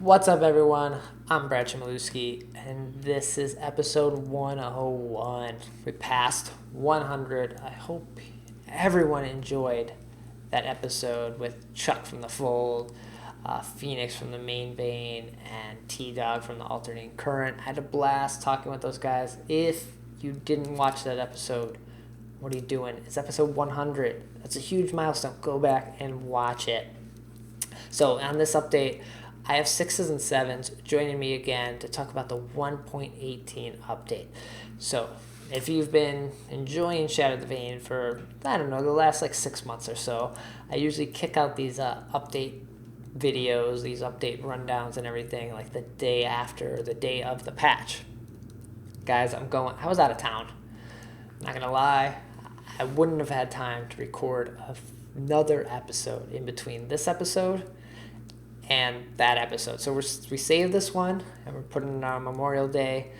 What's up, everyone? I'm Brad Chmielewski, and this is episode 101. We passed 100. I hope everyone enjoyed that episode with Chuck from the Fold, Phoenix from the Main Vein, and T-Dog from the Alternating Current. I had a blast talking with those guys. If you didn't watch that episode, what are you doing? It's episode 100. That's a huge milestone. Go back and watch it. So on this update, I have SixesNSevens joining me again to talk about the 1.18 update. So if you've been enjoying Shatter The Vain for, I don't know, the last 6 months or so, I usually kick out these update videos, these update rundowns and everything like the day after, the day of the patch. Guys, I was out of town. I'm not going to lie, I wouldn't have had time to record another episode in between this episode and that episode. So we saved this one and we're putting it on Memorial Day.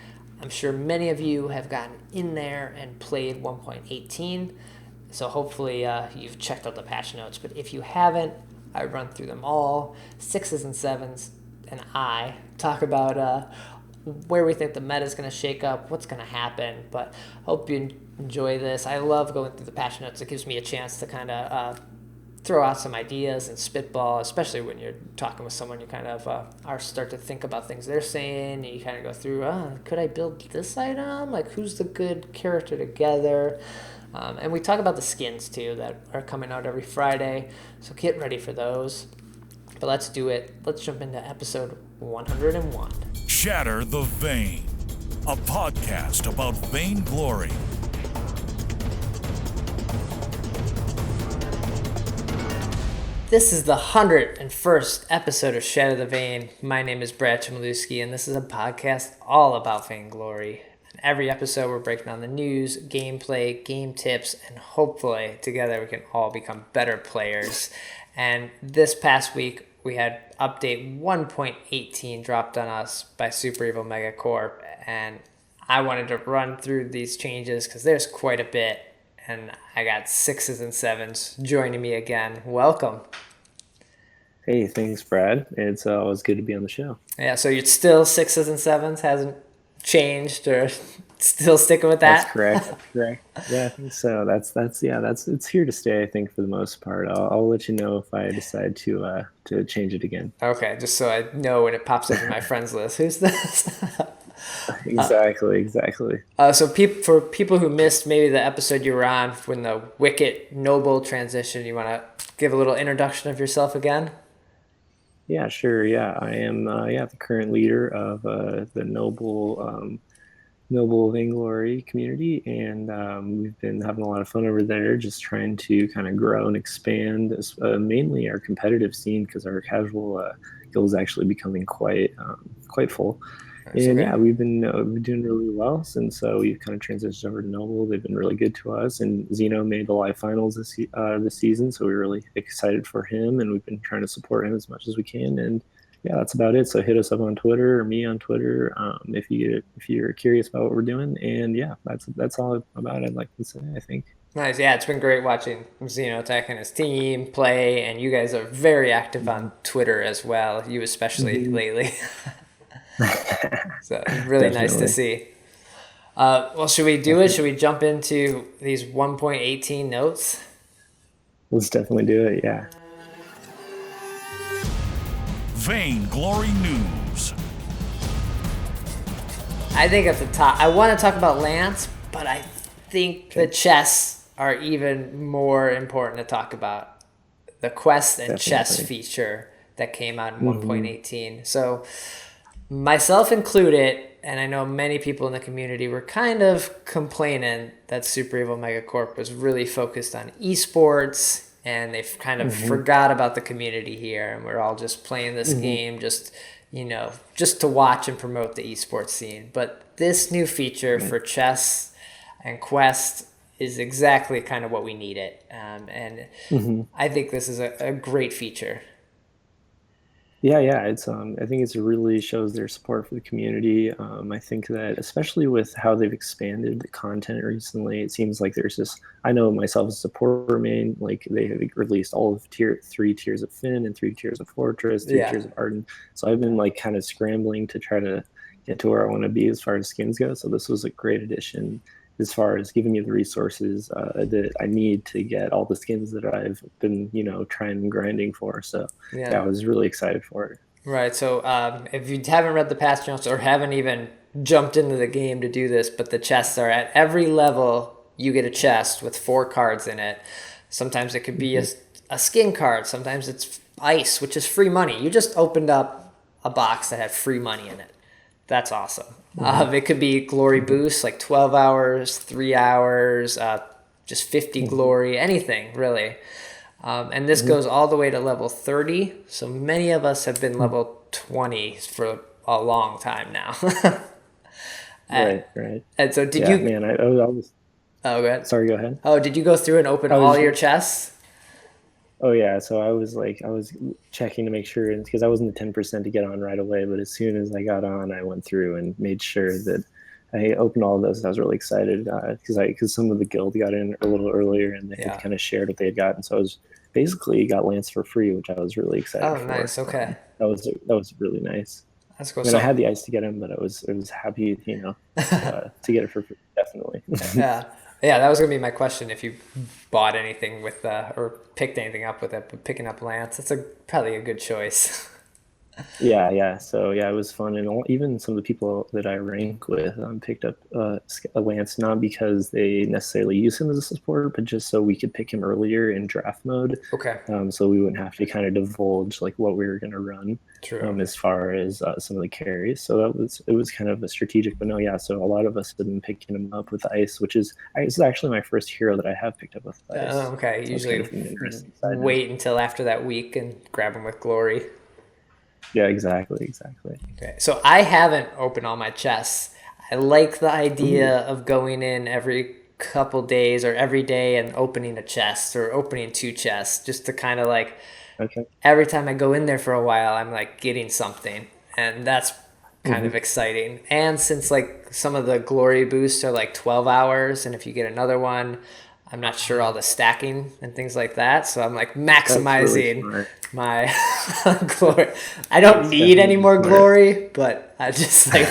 I'm sure many of you have gotten in there and played 1.18. So hopefully you've checked out the patch notes. But if you haven't, I run through them all. SixesNSevens and I talk about where we think the meta is going to shake up, what's going to happen. But hope you enjoy this. I love going through the patch notes. It gives me a chance to kind of throw out some ideas and spitball, especially when you're talking with someone. You kind of start to think about things they're saying, and you kind of go through, could I build this item? Like, who's the good character together? And we talk about the skins, too, that are coming out every Friday, so get ready for those. But let's do it. Let's jump into episode 101. Shatter the Vain, a podcast about vainglory. This is the 101st episode of Shatter the Vain. My name is Brad Chmielewski, and this is a podcast all about vainglory. In every episode, we're breaking down the news, gameplay, game tips, and hopefully together we can all become better players. And this past week, we had update 1.18 dropped on us by Super Evil Megacorp, and I wanted to run through these changes because there's quite a bit. And I got SixesNSevens joining me again. Welcome. Hey, thanks, Brad. It's always good to be on the show. Yeah, so you're still SixesNSevens, hasn't changed, or still sticking with that? That's correct. That's correct. Yeah, I think so. It's here to stay. I think for the most part. I'll let you know if I decide to change it again. Okay, just so I know when it pops up in my friends list. Who's this? Exactly. So for people who missed maybe the episode you were on when the Wicket Noble transition, you want to give a little introduction of yourself again? Yeah, sure. Yeah, I am the current leader of the MOBA Vainglory community, and we've been having a lot of fun over there, just trying to kind of grow and expand, mainly our competitive scene, because our casual guild is actually becoming quite full. And yeah, we've been doing really well since we've kind of transitioned over to Noble. They've been really good to us, and Zeno made the live finals this season, so we're really excited for him, and we've been trying to support him as much as we can. And yeah, that's about it. So hit us up on Twitter or me on Twitter if you're curious about what we're doing. And yeah, that's all about it. I'd like to say, I think. Nice. Yeah, it's been great watching Xenotech and his team play, and you guys are very active on Twitter as well. You especially lately. So really nice to see. Well, should we do it? Should we jump into these 1.18 notes? Let's definitely do it. Yeah. Vainglory News. I think at the top, I want to talk about Lance, but I think the chests are even more important to talk about. The quest and chest feature that came out in 1.18. So myself included, and I know many people in the community were kind of complaining that Super Evil Megacorp was really focused on esports, and they've kind of forgot about the community here, and we're all just playing this game just to watch and promote the esports scene. But this new feature for chess and quest is exactly kind of what we needed, and I think this is a great feature. Yeah. It's I think it's really shows their support for the community. I think that especially with how they've expanded the content recently, it seems like there's this. I know myself as a supporter main, like they have released all of three tiers of Finn and three tiers of Fortress, three Yeah. tiers of Arden. So I've been like kind of scrambling to try to get to where I want to be as far as skins go. So this was a great addition as far as giving me the resources that I need to get all the skins that I've been, trying and grinding for. So yeah, Yeah. I was really excited for it. Right. So if you haven't read the patch notes or haven't even jumped into the game to do this, but the chests are at every level, you get a chest with 4 cards in it. Sometimes it could be a skin card. Sometimes it's ice, which is free money. You just opened up a box that had free money in it. That's awesome. It could be glory boosts, like 12 hours, 3 hours, just 50 glory, anything really. And this goes all the way to level 30. So many of us have been level 20 for a long time now. Right. And so did Yeah, you? man, I was Oh, good. sorry, go ahead. Oh, did you go through and open I all was your chests? Oh yeah, so I was checking to make sure because I wasn't the 10% to get on right away, but as soon as I got on, I went through and made sure that I opened all of those. I was really excited because some of the guild got in a little earlier and they had kind of shared what they had gotten. So I was basically got Lance for free, which I was really excited Oh, for. nice. Okay. That was really nice. That's cool. I mean, I So, had the ice to get him, but I was happy, to get it for free, definitely. yeah. Yeah, that was going to be my question. If you bought anything with or picked anything up with it, but picking up Lance, that's probably a good choice. Yeah. So yeah, it was fun, and even some of the people that I rank with picked up a Lance not because they necessarily use him as a support, but just so we could pick him earlier in draft mode, Okay. so we wouldn't have to kind of divulge like what we were going to run, True. as far as some of the carries. So it was kind of a strategic, but no, yeah. So a lot of us have been picking him up with ice, which is actually my first hero that I have picked up with ice. Okay. So it's Usually kind of an interesting side note. wait until after that week and grab them with glory. Yeah, exactly. Okay. So I haven't opened all my chests. I like the idea of going in every couple days or every day and opening a chest or opening 2 chests just to kind of like Okay. every time I go in there for a while, I'm like getting something. And that's kind of exciting. And since like some of the glory boosts are like 12 hours, and if you get another one, I'm not sure all the stacking and things like that. So I'm like That's really maximizing smart. my glory. I don't need any Definitely more smart. glory, but I just like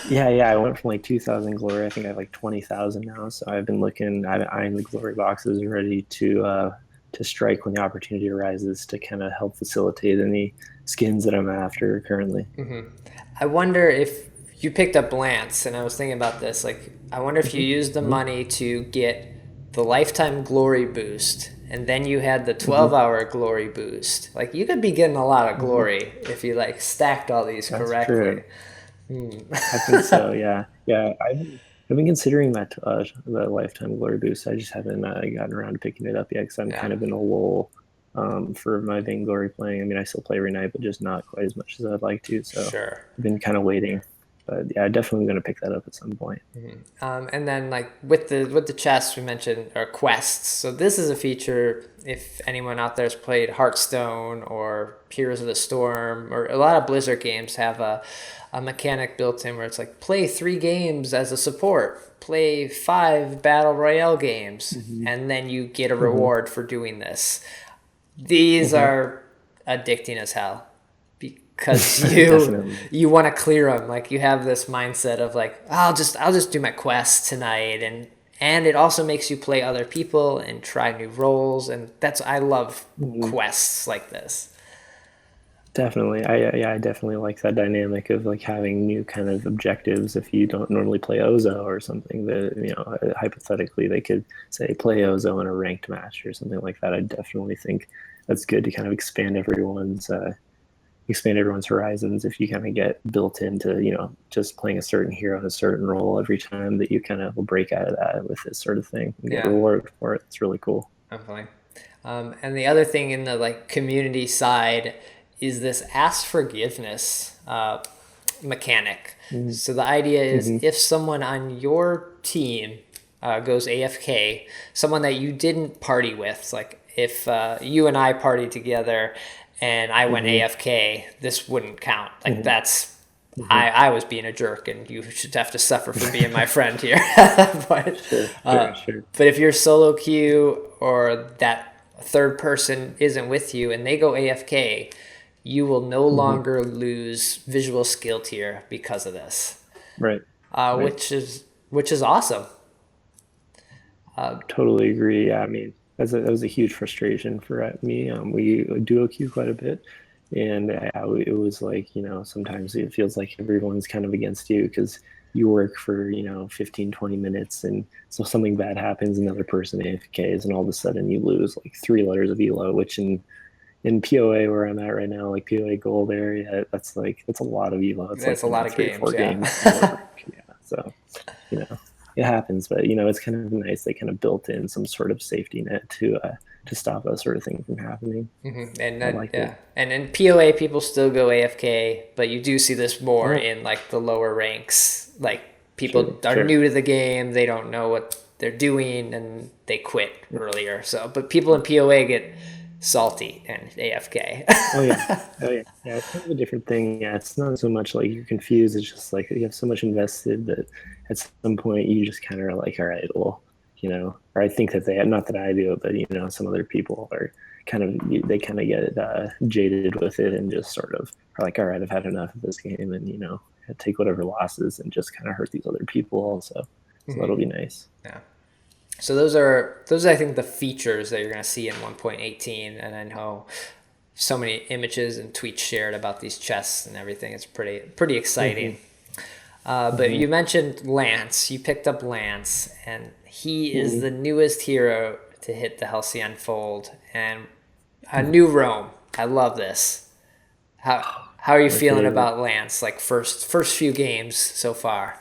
Yeah. I went from like 2,000 glory. I think I have like 20,000 now. So I've been eyeing the glory boxes, ready to strike when the opportunity arises to kind of help facilitate any skins that I'm after currently. I wonder if you picked up Lance, and I was thinking about this. Like, I wonder if you used the money to get the lifetime glory boost, and then you had the 12-hour glory boost. Like, you could be getting a lot of glory if you like stacked all these That's correctly. true. I think so. Yeah. I've been considering that the lifetime glory boost. I just haven't gotten around to picking it up yet because I'm Yeah. kind of in a lull for my Vainglory playing. I mean, I still play every night, but just not quite as much as I'd like to. So Sure. I've been kind of waiting. But yeah, definitely going to pick that up at some point. And then like with the chests we mentioned are quests. So this is a feature if anyone out there has played Hearthstone or Heroes of the Storm or a lot of Blizzard games have a mechanic built in where it's like play 3 games as a support, play 5 battle royale games, and then you get a reward for doing this. These are addicting as hell because you want to clear them. Like you have this mindset of like I'll just do my quest tonight, and it also makes you play other people and try new roles, and I love quests like this. Definitely. I definitely like that dynamic of like having new kind of objectives. If you don't normally play Ozo or something that, hypothetically they could say play Ozo in a ranked match or something like that. I definitely think that's good to kind of expand everyone's horizons if you kind of get built into, just playing a certain hero in a certain role every time that you kind of will break out of that with this sort of thing and get rewarded for it. It's really cool. Definitely. And the other thing in the like community side is this ask forgiveness mechanic. So the idea is if someone on your team goes AFK, someone that you didn't party with, like if you and I party together and I went AFK, this wouldn't count. Like that's I was being a jerk, and you should have to suffer for being my friend here. But but if you're solo queue or that third person isn't with you and they go AFK, you will no longer lose visual skill tier because of this. Right. Which is awesome. Totally agree. Yeah, I mean, that was a huge frustration for me. We duo queue quite a bit, and it was like, sometimes it feels like everyone's kind of against you because you work for 15, 20 minutes, and so something bad happens, another person AFKs, and all of a sudden you lose like 3 letters of elo, which in POA where I'm at right now, like POA gold area, that's a lot of elo. It's like a lot of 3 or 4 games. So it happens, but it's kind of nice they kind of built in some sort of safety net to stop that sort of thing from happening. And and in POA people still go AFK, but you do see this more in like the lower ranks. Like people are new to the game, they don't know what they're doing, and they quit earlier. So, but people in POA get salty and AFK. Yeah, it's kind of a different thing. Yeah, it's not so much like you're confused, it's just like you have so much invested that at some point you just kind of are like, all right, well, or I think that not that I do, but some other people are they kind of get jaded with it and just sort of are like, all right, I've had enough of this game, and take whatever losses and just kind of hurt these other people also. So that'll be nice. Yeah. So those are I think the features that you're going to see in 1.18, and I know so many images and tweets shared about these chests and everything. It's pretty exciting. But you mentioned Lance. You picked up Lance, and he is the newest hero to hit the Halcyon Fold, and a new roam. I love this. How are you feeling about Lance? Like first few games so far.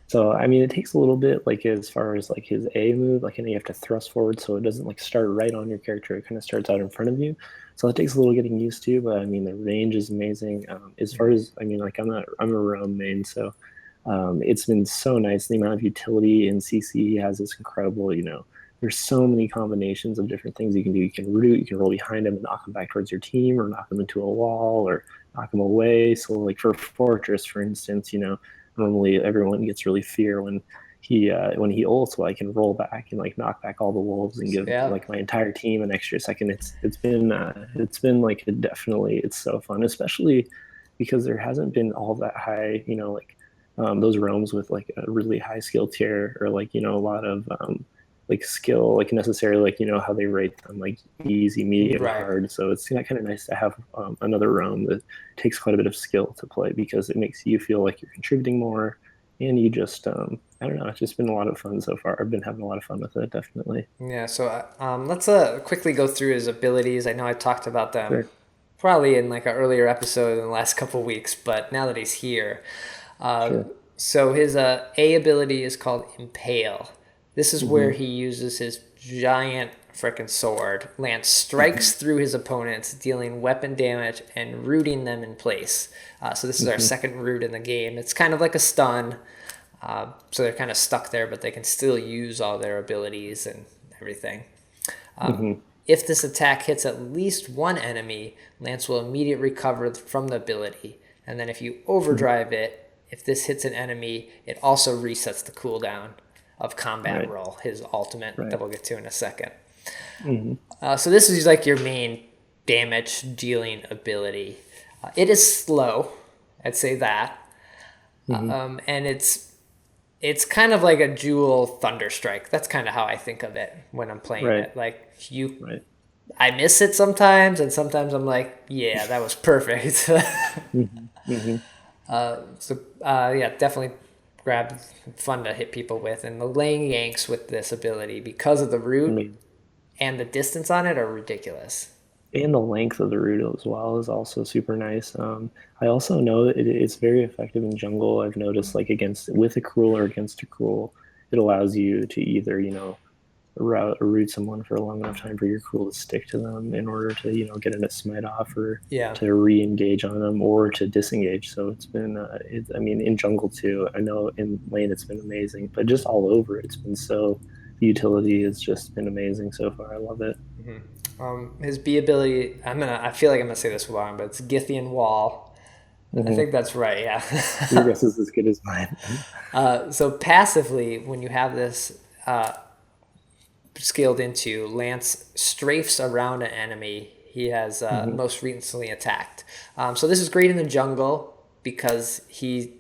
So, I mean, it takes a little bit, like, as far as, like, his A move, like, and you have to thrust forward so it doesn't, like, start right on your character. It kind of starts out in front of you. So it takes a little getting used to, but, I mean, the range is amazing. As far as, I mean, like, I'm a roam main, so it's been so nice. The amount of utility in CC has is incredible, There's so many combinations of different things you can do. You can root, you can roll behind him and knock him back towards your team, or knock him into a wall, or knock him away. So, like, for Fortress, for instance, normally everyone gets really fear when he ults. Well, I can roll back and like knock back all the wolves and give like my entire team an extra second. It's been like definitely, it's so fun, especially because there hasn't been all that high, those roams with like a really high skill tier, or like, a lot of like skill, like necessarily, like, how they rate them, like easy, medium, hard. So it's kind of nice to have another roam that takes quite a bit of skill to play, because it makes you feel like you're contributing more, and you just I don't know, it's just been a lot of fun so far. I've been having a lot of fun with it, definitely. Yeah, so let's quickly go through his abilities. I know I talked about them probably in like an earlier episode in the last couple of weeks, but now that he's here, so his A ability is called Impale. This is where he uses his giant frickin' sword. Lance strikes through his opponents, dealing weapon damage and rooting them in place. So this is our second root in the game. It's kind of like a stun. So they're kind of stuck there, but they can still use all their abilities and everything. If this attack hits at least one enemy, Lance will immediately recover from the ability. And then if you overdrive it, if this hits an enemy, it also resets the cooldown of combat roll, his ultimate that we'll get to in a second. So this is like your main damage dealing ability. It is slow, I'd say that. And it's kind of like a dual Thunderstrike. That's kind of how I think of it when I'm playing it. Like I miss it sometimes, and sometimes I'm like, yeah, that was perfect. Definitely fun to hit people with, and the lane yanks with this ability because of the root and the distance on it are ridiculous. And the length of the root as well is also super nice. I also know that it's very effective in jungle. I've noticed, like, with a cruel or against a cruel, it allows you to either root someone for a long enough time for your cruel to stick to them in order to get in a smite off, or to re-engage on them, or to disengage. So it's been in jungle too, I know in lane it's been amazing, but just all over it's been the utility has just been amazing so far. I love it. His B ability, I feel like I'm gonna say this wrong, but it's Githian Wall. I think that's right, yeah. Your guess is as good as mine. So passively, when you have this scaled into, Lance strafes around an enemy he has most recently attacked. So this is great in the jungle because he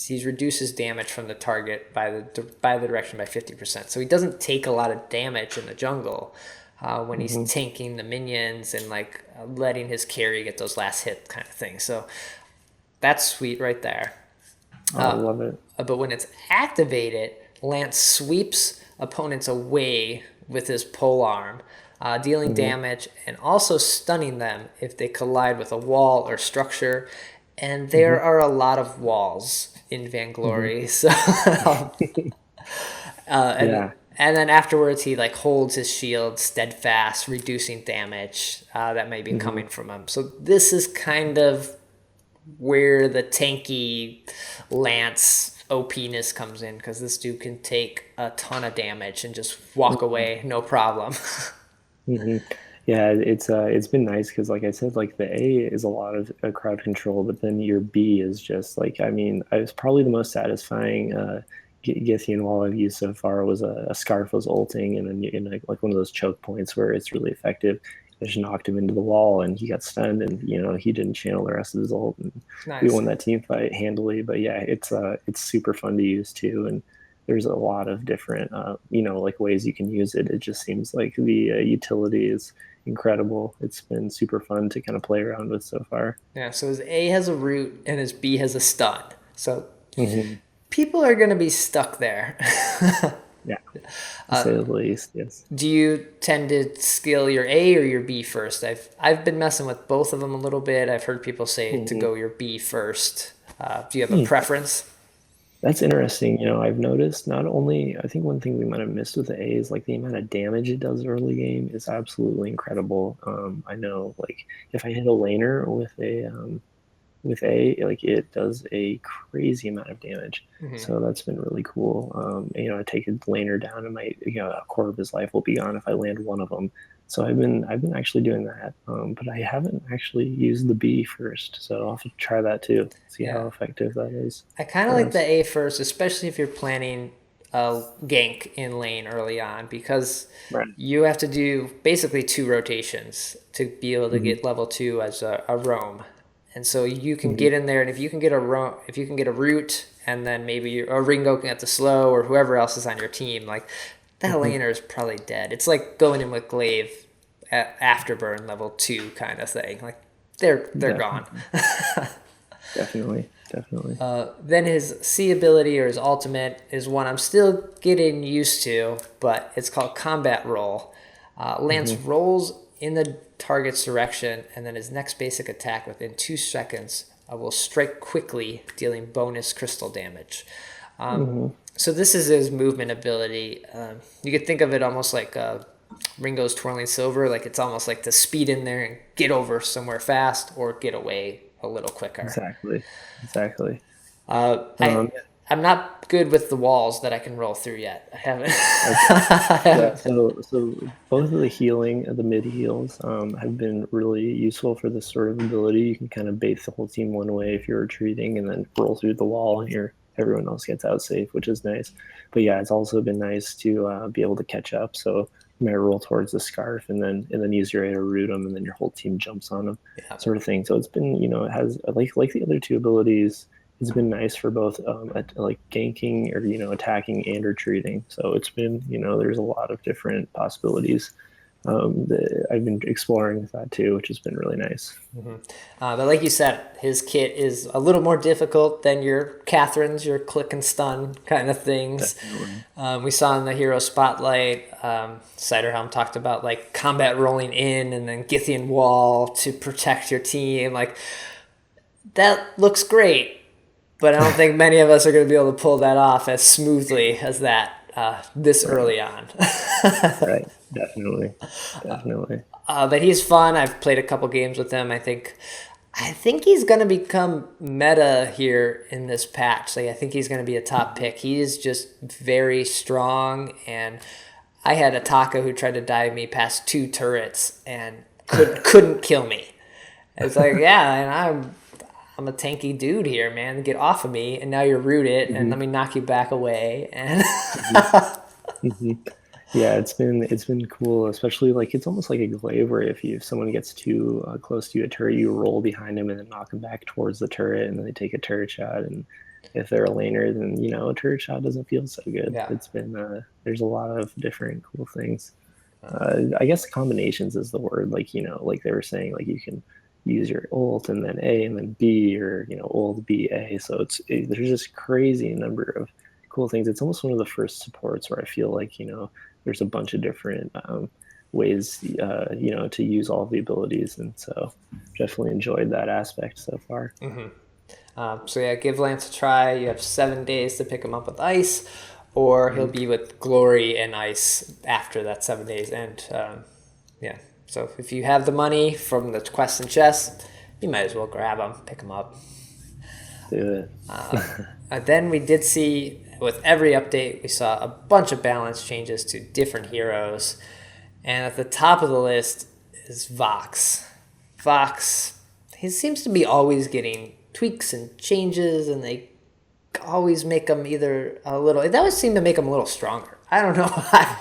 reduces damage from the target by the direction by 50%. So he doesn't take a lot of damage in the jungle when he's tanking the minions and like letting his carry get those last hit kind of thing. So that's sweet right there. I love it. But when it's activated, Lance sweeps opponents away with his pole arm, dealing damage and also stunning them if they collide with a wall or structure. And there are a lot of walls in Vainglory. So, and then afterwards he like holds his shield steadfast, reducing damage that may be coming from him. So this is kind of where the tanky Lance OP-ness comes in, because this dude can take a ton of damage and just walk away, no problem. Yeah, it's been nice because, like I said, like the A is a lot of crowd control, but then your B is just like, I mean, it's probably the most satisfying Githian wall I've used so far was a Scarf was ulting, and then in like one of those choke points where it's really effective. I just knocked him into the wall and he got stunned, and he didn't channel the rest of his ult, and we won that team fight handily. But yeah, it's super fun to use too, and there's a lot of different like ways you can use it. It just seems like the utility is incredible. It's been super fun to kind of play around with so far. Yeah, so his A has a root and his B has a stun. So people are going to be stuck there. Yeah, to say the least, yes. Do you tend to scale your A or your B first? I've been messing with both of them a little bit. I've heard people say to go your B first. Do you have a preference? That's interesting. I've noticed not only, I think one thing we might have missed with the A is like the amount of damage it does early game is absolutely incredible. I know like if I hit a laner with A, like it does a crazy amount of damage. So that's been really cool. I take a laner down and a quarter of his life will be gone if I land one of them. So I've been actually doing that, but I haven't actually used the B first. So I'll have to try that too. See how effective that is. I kind of like the A first, especially if you're planning a gank in lane early on, because you have to do basically 2 rotations to be able to get level 2 as a roam. And so you can get in there, and if you can get a root, and then maybe a Ringo can get the slow, or whoever else is on your team, like that laner is probably dead. It's like going in with Glaive at Afterburn level 2 kind of thing. Like they're gone. Definitely. Then his C ability or his ultimate is one I'm still getting used to, but it's called Combat Roll. Lance rolls in the target's direction, and then his next basic attack within 2 seconds will strike quickly, dealing bonus crystal damage. So this is his movement ability. You could think of it almost like Ringo's Twirling Silver. Like it's almost like to speed in there and get over somewhere fast or get away a little quicker. Exactly. I'm not good with the walls that I can roll through yet. I haven't. So both of the healing, the mid heals, have been really useful for this sort of ability. You can kind of bait the whole team one way if you're retreating, and then roll through the wall, and everyone else gets out safe, which is nice. But yeah, it's also been nice to be able to catch up. So you might roll towards the Scarf, and then use your A to root them, and then your whole team jumps on them, sort of thing. So it's been, it has like the other 2 abilities. It's been nice for both like ganking or attacking and retreating. So it's been there's a lot of different possibilities that I've been exploring with that too, which has been really nice. But like you said, his kit is a little more difficult than your Catherine's, your click and stun kind of things. We saw in the Hero Spotlight, Ciderhelm talked about like combat rolling in and then Githian Wall to protect your team. Like that looks great. But I don't think many of us are going to be able to pull that off as smoothly as that this early on. Right, definitely. But he's fun. I've played a couple games with him. I think he's going to become meta here in this patch. Like I think he's going to be a top pick. He is just very strong, and I had a Taka who tried to dive me past 2 turrets and couldn't kill me. It's like, yeah, and I'm a tanky dude here, man. Get off of me, and now you're rooted, and let me knock you back away. And Yeah, it's been cool, especially like it's almost like a glaive where if someone gets too close to you, a turret, you roll behind them and then knock them back towards the turret, and then they take a turret shot. And if they're a laner, then a turret shot doesn't feel so good. Yeah. It's been there's a lot of different cool things. I guess combinations is the word. Like like they were saying, like you can use your ult and then A and then B, or ult B A. So there's just crazy number of cool things. It's almost one of the first supports where I feel like there's a bunch of different ways to use all the abilities, and so definitely enjoyed that aspect so far. so yeah, give Lance a try. You have 7 days to pick him up with ice, or he'll be with glory and ice after that 7 days end. Yeah. So if you have the money from the quest and chest, you might as well grab them, pick them up. Do it. Then we did see, with every update, we saw a bunch of balance changes to different heroes. And at the top of the list is Vox. Vox, he seems to be always getting tweaks and changes, and they always make him either a little... They always seem to make him a little stronger. I don't know why.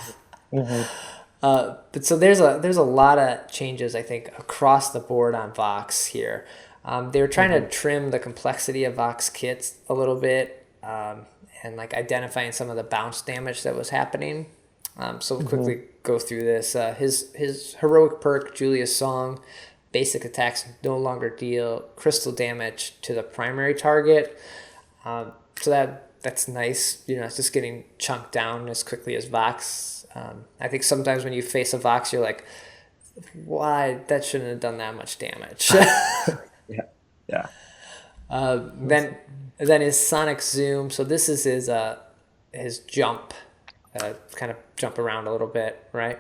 But so there's a lot of changes, I think, across the board on Vox here. They were trying to trim the complexity of Vox kits a little bit, and like identifying some of the bounce damage that was happening. So we'll quickly go through this. His heroic perk, Julia's Song, basic attacks no longer deal crystal damage to the primary target. So that's nice. It's just getting chunked down as quickly as Vox. I think sometimes when you face a Vox, you're like, why? That shouldn't have done that much damage. Yeah. Then his Sonic Zoom. So this is his jump, kind of jump around a little bit, right?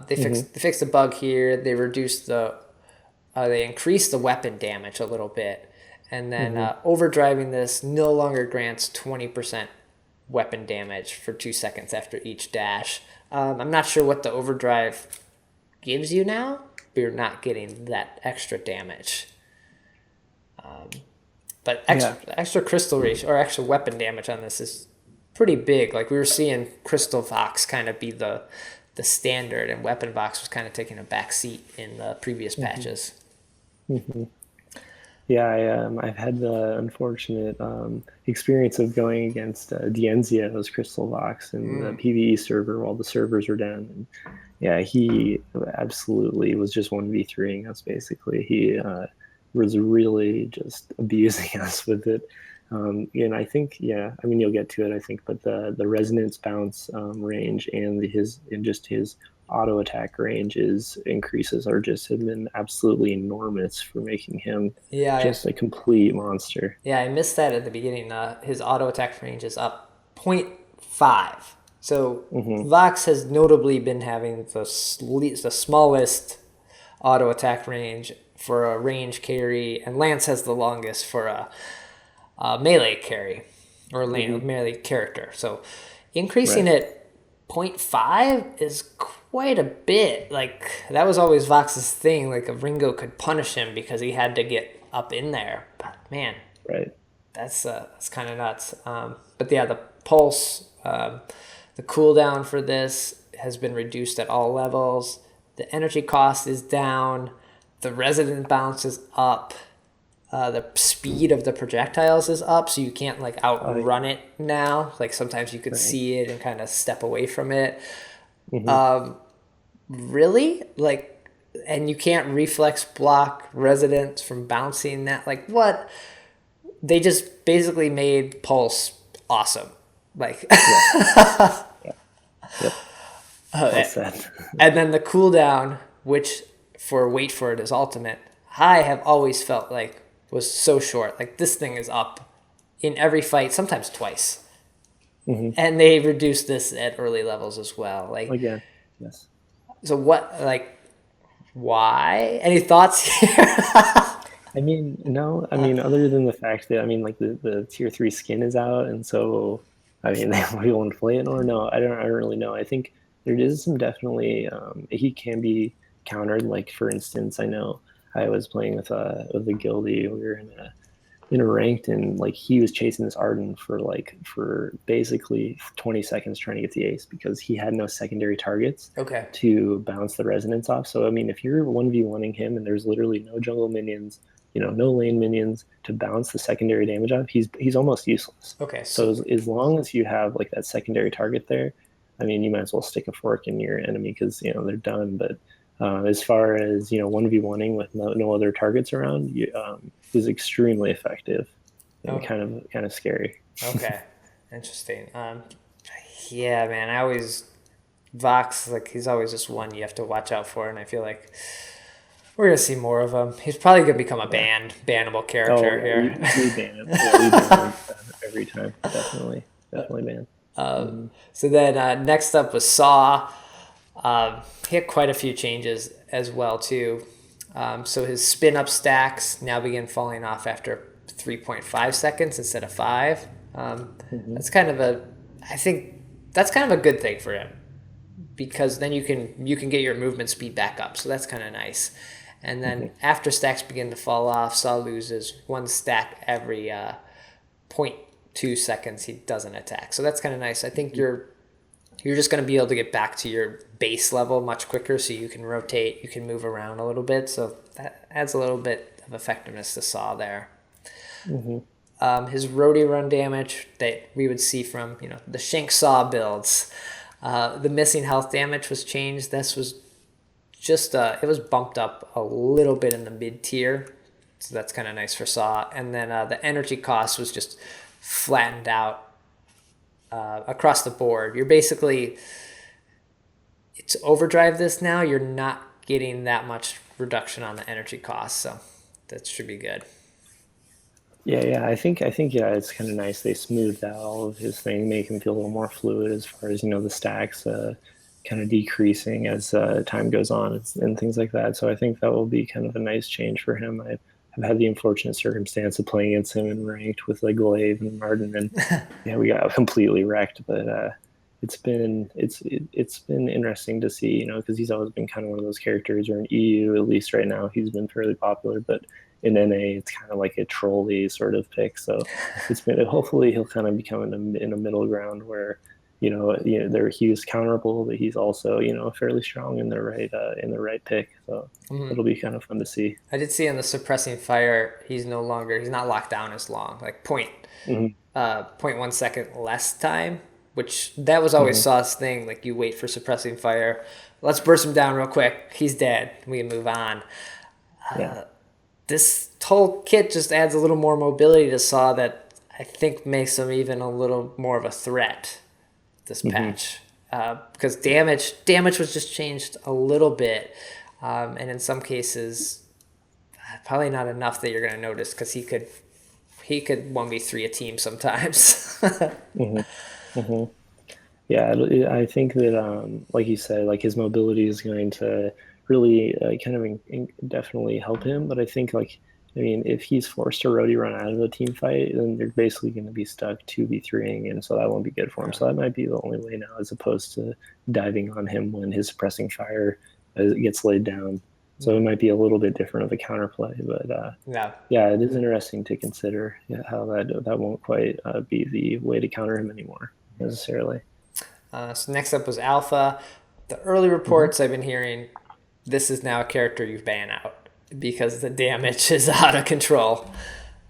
They fixed the bug here. They reduced they increased the weapon damage a little bit, and then overdriving this no longer grants 20% weapon damage for 2 seconds after each dash. I'm not sure what the overdrive gives you now, but you're not getting that extra damage. But extra crystal ratio or extra weapon damage on this is pretty big. Like we were seeing Crystal Vox kind of be the standard, and Weapon Vox was kind of taking a back seat in the previous patches. Yeah, I've had the unfortunate experience of going against Dienzio's Crystal Vox in the PvE server while the servers were down. And yeah, he absolutely was just 1v3ing us, basically. He was really just abusing us with it. And I think, you'll get to it, I think, but the resonance bounce range and his auto attack ranges increases have been absolutely enormous for making him a complete monster. Yeah, I missed that at the beginning. His auto attack range is up 0.5. So Vox has notably been having the smallest auto attack range for a range carry, and Lance has the longest for a melee carry or melee character. So increasing it 0.5 is quite a bit. Like that was always Vox's thing. Like a Ringo could punish him because he had to get up in there. But man, that's kind of nuts. But yeah, the pulse, the cooldown for this has been reduced at all levels. The energy cost is down. The resonant bounce is up. The speed of the projectiles is up, so you can't like outrun it now. Like sometimes you could see it and kind of step away from it. Really? Like, and you can't reflex block resonance from bouncing that. Like what? They just basically made Pulse awesome. Like, and then the cooldown, which for Wait For It is ultimate, I have always felt like was so short. Like this thing is up in every fight, sometimes twice. And they reduced this at early levels as well. Like again, yes. So what? Like, why? Any thoughts here? No. Other than the fact that like the tier 3 skin is out, and so they won't play it. Or no, I don't really know. I think there is some definitely he can be countered. Like for instance, I know I was playing with a guildie. We were in a ranked, and like he was chasing this Arden for basically 20 seconds trying to get the ace because he had no secondary targets Okay. to bounce the resonance off. So I mean, if you're 1v1ing him and there's literally no jungle minions, no lane minions to bounce the secondary damage off, he's almost useless. Okay. So as long as you have like that secondary target there, I mean, you might as well stick a fork in your enemy because they're done. But as far as 1v1ing with no other targets around, is extremely effective and kind of scary. Okay. Interesting. Yeah, man. I always Vox, like, he's always just one you have to watch out for, and I feel like we're gonna see more of him. He's probably gonna become a bannable character here. We ban him. Yeah, we ban him every time. Definitely ban. So then next up was Saw. He had quite a few changes as well too. So his spin up stacks now begin falling off after 3.5 seconds instead of 5. That's kind of I think that's kind of a good thing for him because then you can get your movement speed back up. So that's kind of nice. And then after stacks begin to fall off, Saw loses 1 stack every 0.2 seconds he doesn't attack. So that's kind of nice. I think you're just going to be able to get back to your base level much quicker so you can rotate, you can move around a little bit. So that adds a little bit of effectiveness to Saw there. His roadie run damage that we would see from the Shank Saw builds. The missing health damage was changed. This was just it was bumped up a little bit in the mid tier. So that's kind of nice for Saw. And then the energy cost was just flattened out across the board. You're basically, it's overdrive this now. You're not getting that much reduction on the energy cost. So that should be good. Yeah. I think it's kind of nice. They smoothed out all of his thing, make him feel a little more fluid as far as the stacks kind of decreasing as time goes on and things like that. So I think that will be kind of a nice change for him. I've had the unfortunate circumstance of playing against him in ranked with like Glaive and Martin, and we got completely wrecked. But it's been interesting to see, because he's always been kind of one of those characters, or in EU at least right now he's been fairly popular, but in NA it's kind of like a trolley sort of pick. So hopefully he'll kind of become in a middle ground where he was counterable, but he's also fairly strong in the right pick. So it'll be kind of fun to see. I did see on the suppressing fire he's not locked down as long, like 0.1 second less time, which that was always Saw's thing. Like, you wait for suppressing fire, let's burst him down real quick, he's dead, we can move on. This whole kit just adds a little more mobility to Saw that I think makes him even a little more of a threat this patch, because damage was just changed a little bit, and in some cases probably not enough that you're going to notice, because he could 1v3 a team sometimes. Yeah, I think that like you said, like his mobility is going to really definitely help him. But I think if he's forced to roadie run out of a team fight, then they're basically going to be stuck 2v3ing, and so that won't be good for him. So that might be the only way now, as opposed to diving on him when his suppressing fire gets laid down. So it might be a little bit different of a counterplay, but it is interesting to consider how that won't quite be the way to counter him anymore necessarily. So next up was Alpha. The early reports I've been hearing, this is now a character you ban out because the damage is out of control.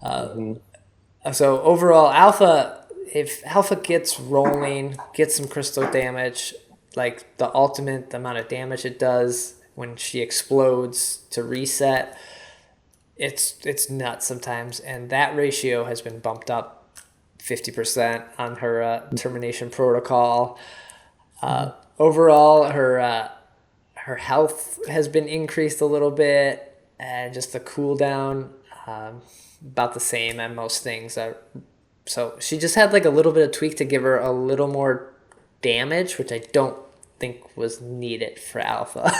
So overall, Alpha, if Alpha gets rolling, gets some crystal damage, like the ultimate, the amount of damage it does when she explodes to reset, it's nuts sometimes. And that ratio has been bumped up 50% on her termination protocol. Overall, her health has been increased a little bit, and just the cooldown about the same on most things. So she just had like a little bit of tweak to give her a little more damage, which I don't think was needed for Alpha.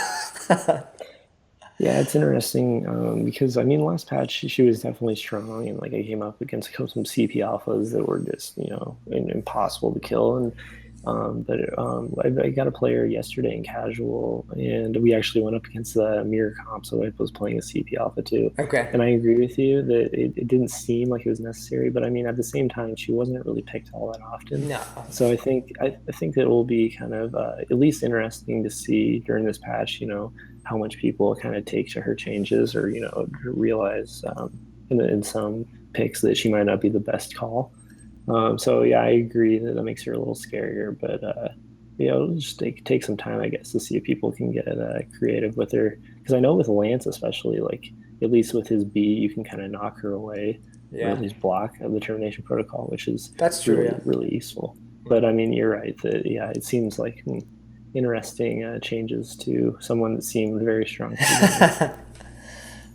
Yeah, it's interesting because last patch she was definitely strong, and like I came up against some CP alphas that were just impossible to kill, and I got a player yesterday in casual, and we actually went up against the mirror comp, so I was playing a CP Alpha too. Okay. And I agree with you that it didn't seem like it was necessary, but I mean, at the same time, she wasn't really picked all that often. No. So I think that it will be kind of at least interesting to see during this patch, how much people kind of take to her changes, or realize in some picks that she might not be the best call. So yeah, I agree that makes her a little scarier, but it'll just take some time, I guess, to see if people can get creative with her. Because I know with Lance, especially, like at least with his B, you can kind of knock her away, or at least block the termination protocol, which is That's true, really yeah. really useful. But I mean, you're right that it seems like interesting changes to someone that seemed very strong.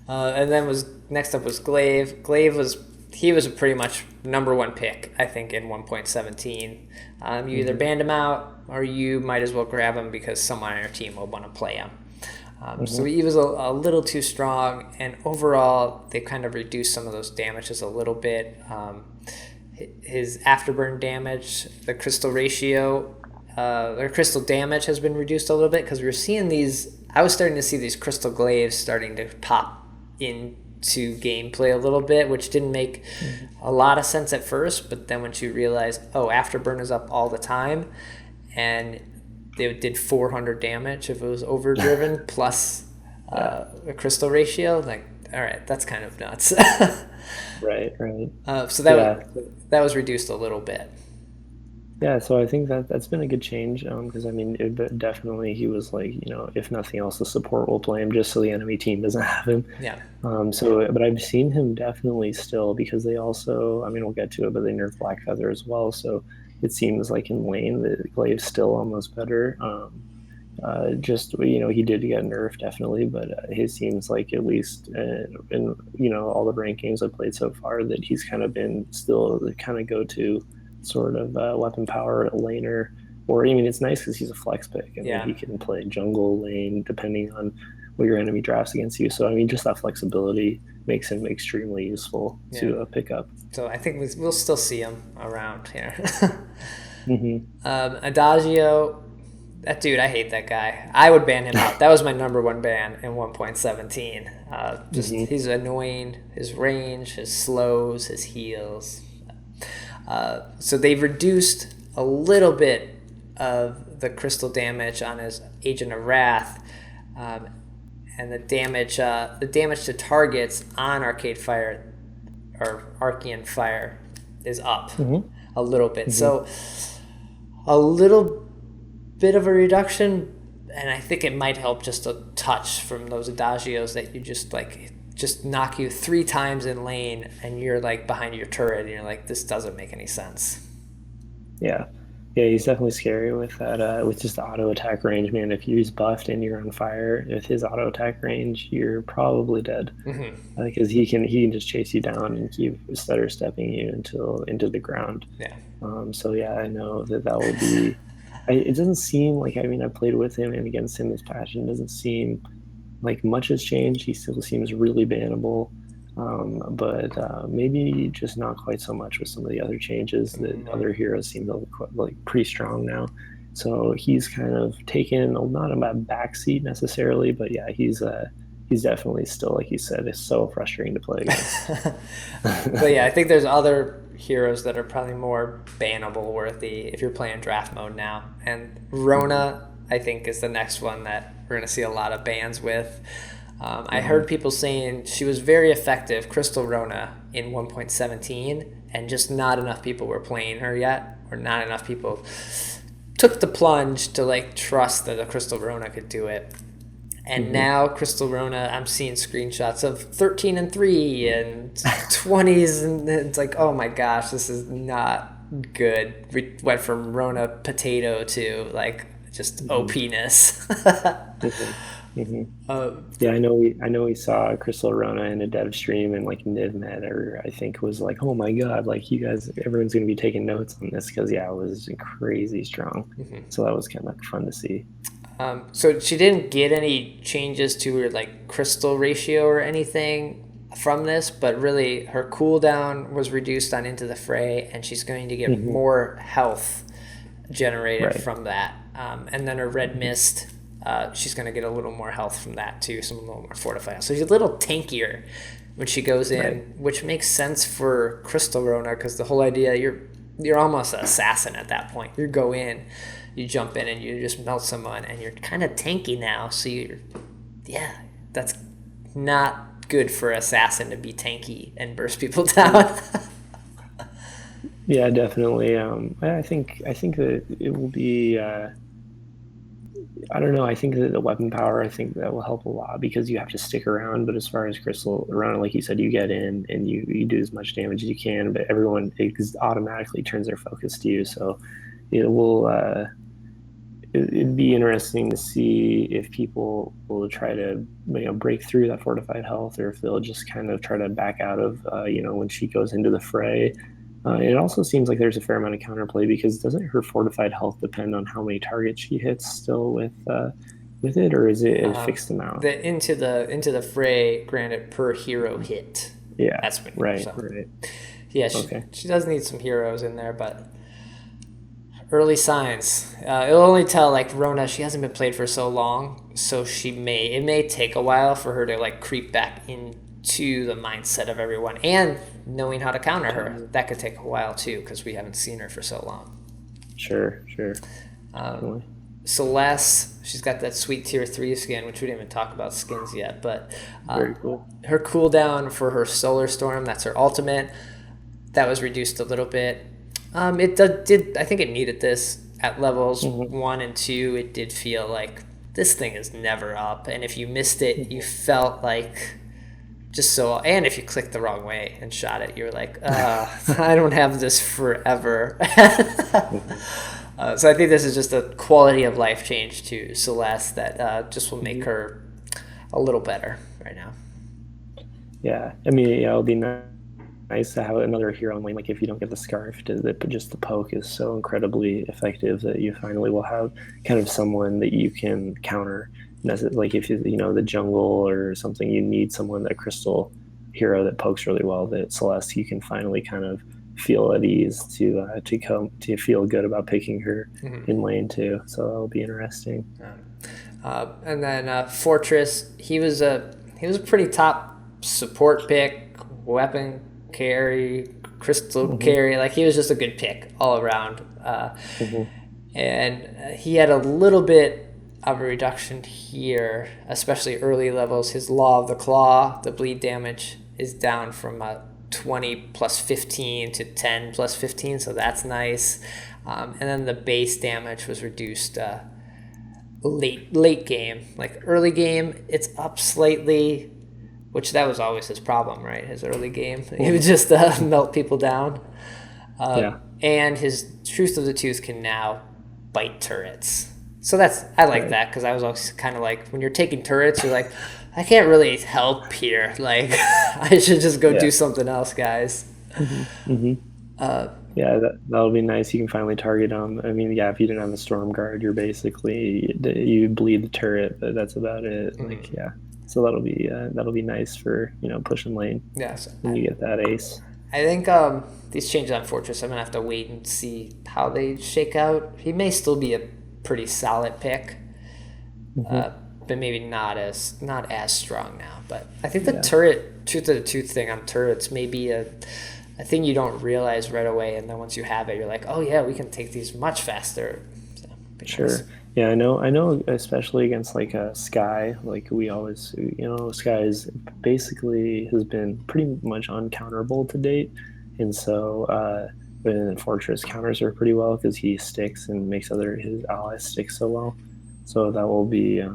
And then next up was Glaive. Glaive was a pretty much number one pick, I think, in 1.17. You either banned him out, or you might as well grab him because someone on your team will want to play him. So he was a little too strong, and overall they kind of reduced some of those damages a little bit. His afterburn damage, the crystal ratio, or crystal damage has been reduced a little bit, because we were seeing these. I was starting to see these crystal glaives starting to pop into gameplay a little bit, which didn't make a lot of sense at first, but then once you realize, afterburn is up all the time, and they did 400 damage if it was overdriven plus a crystal ratio, like, all right, that's kind of nuts. Right. So that was reduced a little bit. Yeah, so I think that's been a good change, because I mean, definitely he was like, if nothing else, the support will play him just so the enemy team doesn't have him. Yeah. But I've seen him definitely still, because they also, I mean, we'll get to it, but they nerfed Black Feather as well. So it seems like in lane that Glaive's still almost better. He did get nerfed definitely, but it seems like at least in all the ranked games I've played so far that he's kind of been still the kind of go-to sort of weapon power laner. Or I mean, it's nice because he's a flex pick, and he can play jungle, lane, depending on what your enemy drafts against you. So I mean, just that flexibility makes him extremely useful to pick up. So I think we'll still see him around here. Adagio, that dude, I hate that guy. I would ban him out. That was my number one ban in 1.17. He's annoying. His range, his slows, his heals. So they've reduced a little bit of the crystal damage on his Agent of Wrath, and the damage to targets on Arcade Fire or Archean Fire is up a little bit. So a little bit of a reduction, and I think it might help just a touch from those Adagios that you just knock you 3 times in lane, and you're like behind your turret, and you're like, this doesn't make any sense. Yeah, he's definitely scary with that. With just the auto attack range, man. If he's buffed and you're on fire, with his auto attack range, you're probably dead. Because he can just chase you down and keep stutter stepping you into the ground. Yeah. So yeah, I know that will be. It doesn't seem like, I mean, I played with him and against him this patch, and it doesn't seem like much has changed. He still seems really bannable, but maybe just not quite so much with some of the other changes that other heroes seem to look like pretty strong now. So he's kind of taken not a backseat necessarily, but yeah, he's definitely still, like you said, it's so frustrating to play against. But yeah, I think there's other heroes that are probably more bannable worthy if you're playing draft mode now. And Rona, I think, is the next one that we're going to see a lot of bans with. I heard people saying she was very effective, Crystal Rona, in 1.17, and just not enough people were playing her yet, or not enough people took the plunge to trust that the Crystal Rona could do it. And now Crystal Rona, I'm seeing screenshots of 13 and 3 and 20s, and it's like, oh my gosh, this is not good. We went from Rona potato to just OP-ness. Yeah, I know we saw Crystal Rona in a dev stream, and NivMed, I think, was like, oh my god, you guys, everyone's gonna be taking notes on this, because it was crazy strong. So that was kind of fun to see. So she didn't get any changes to her crystal ratio or anything from this, but really her cooldown was reduced on Into the Fray, and she's going to get more health generated Right. from that. And then her red mist, she's going to get a little more health from that too, some a little more fortified. So she's a little tankier when she goes in, Right. which makes sense for Crystal Rona, because the whole idea, you're almost an assassin at that point. You go in, you jump in, and you just melt someone, and you're kind of tanky now. So that's not good for an assassin to be tanky and burst people down. Yeah, definitely. I think that it will be. I don't know. I think that the weapon power, I think that will help a lot because you have to stick around. But as far as Crystal around, like you said, you get in and you do as much damage as you can. But everyone automatically turns their focus to you. So it will. It'd be interesting to see if people will try to break through that fortified health, or if they'll just kind of try to back out of when she goes into the fray. It also seems like there's a fair amount of counterplay because doesn't her fortified health depend on how many targets she hits still with it, or is it a fixed amount? Into the fray, granted per hero hit. Yeah, that's when, right. Yeah, she does need some heroes in there, but early signs. It'll only tell, like Rona, she hasn't been played for so long, so it may take a while for her to like creep back into the mindset of everyone, and knowing how to counter her. That could take a while too, because we haven't seen her for so long. Sure. Celeste, she's got that sweet tier 3 skin, which we didn't even talk about skins yet, but very cool. Her cooldown for her Solar Storm, that's her ultimate, that was reduced a little bit. It did. I think it needed this at levels 1 and 2. It did feel like this thing is never up, and if you missed it, you felt like and if you clicked the wrong way and shot it, you were like, I don't have this forever. So I think this is just a quality of life change to Celeste that just will make her a little better right now. Yeah, I mean, it'll be nice to have another hero in lane. Like if you don't get the scarf, just the poke is so incredibly effective that you finally will have kind of someone that you can counter. Like if the jungle or something, you need someone, that crystal hero that pokes really well, that Celeste, you can finally kind of feel at ease to feel good about picking her in lane too. So that'll be interesting. And then Fortress, he was a pretty top support pick, weapon carry, crystal carry. Like he was just a good pick all around. And he had a little bit of a reduction here, especially early levels. His Law of the Claw, the bleed damage, is down from 20 plus 15 to 10 plus 15, so that's nice. And then the base damage was reduced late game. Like early game, it's up slightly, which that was always his problem, right? His early game, he would just melt people down. And his Truth of the Tooth can now bite turrets. So I like that, because I was always kind of like, when you're taking turrets, you're like, I can't really help here. Like, I should just go do something else, guys. That'll be nice. You can finally target them. I mean, if you didn't have a Storm Guard, you're basically, you bleed the turret, but that's about it. So that'll be nice for pushing lane. When you get that ace. I think these changes on Fortress, I'm gonna have to wait and see how they shake out. He may still be a pretty solid pick, but maybe not as strong now. But I think the turret, Truth of the Tooth thing on turrets may be a thing you don't realize right away, and then once you have it, you're like, oh yeah, we can take these much faster. So, sure. Nice. Yeah, I know, especially against like Sky, like we always, Sky has been pretty much uncounterable to date, and so but Fortress counters her pretty well because he sticks and makes his allies stick so well. So that will be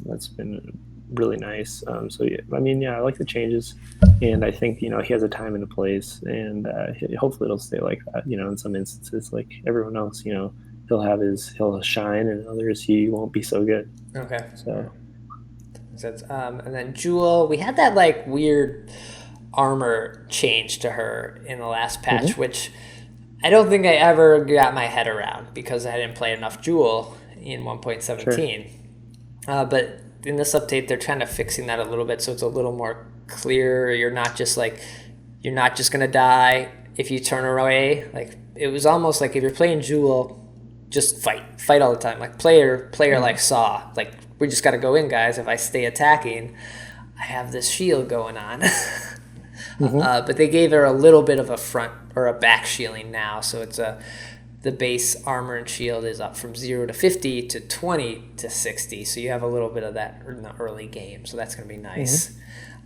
that's been really nice. I like the changes, and I think he has a time and a place, and hopefully it'll stay like that. In some instances, like everyone else, he'll shine, and others he won't be so good. Okay. So and then Jewel, we had that like weird armor change to her in the last patch, which I don't think I ever got my head around because I didn't play enough Jewel in 1.17. Sure. But in this update, they're kind of fixing that a little bit, so it's a little more clear. You're not just gonna die if you turn away. Like it was almost like if you're playing Jewel, just fight all the time. Like player like Saw. Like, we just got to go in, guys. If I stay attacking, I have this shield going on. But they gave her a little bit of a front or a back shielding now, so it's the base armor and shield is up from 0 to 50 to 20 to 60, so you have a little bit of that in the early game, so that's going to be nice.